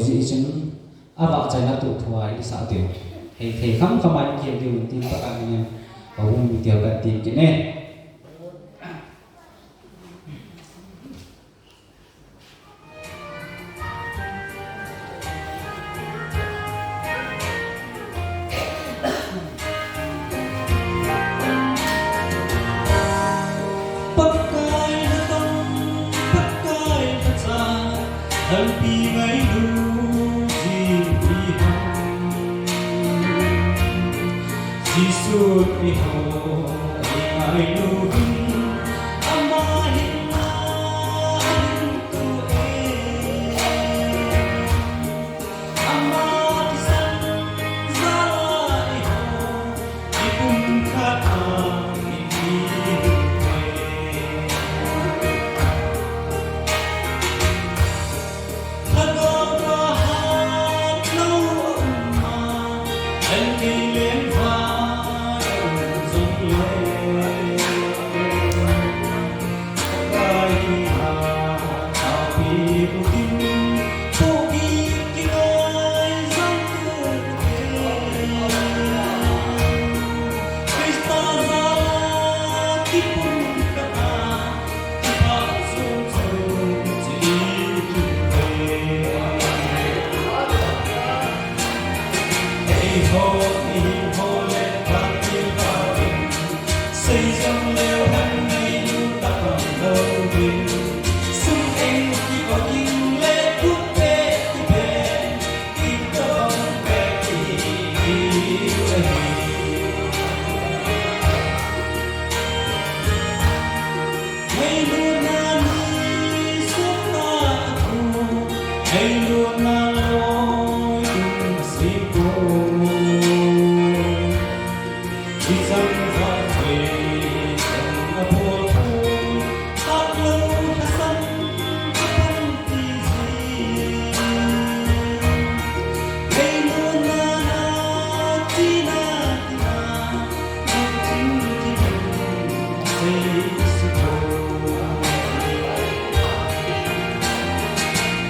gì chứ à vợ chạy nó tụ thoại đi sao tiểu thì khám không ai kia điều tin các bạn nha và cũng tiểu cả tiền cái này Hãy subscribe cho kênh Ghiền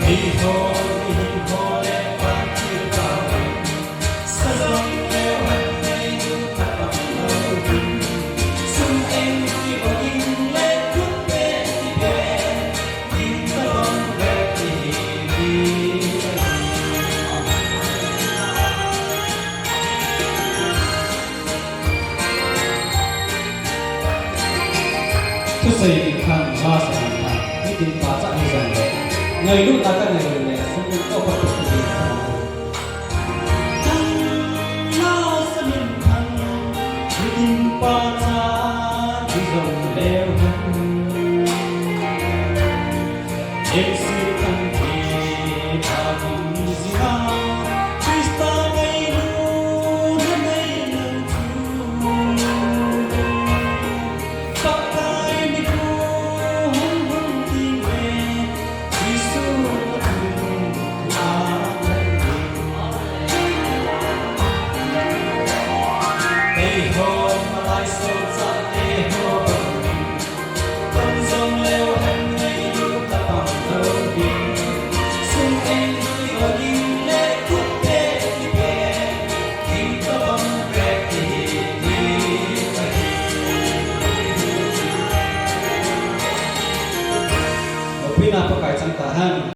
Mì Gõ để không bỏ tôi xây dựng khăn hoa sản phẩm cái tiếng phá dạng như rằng ngày lúc ta các ngày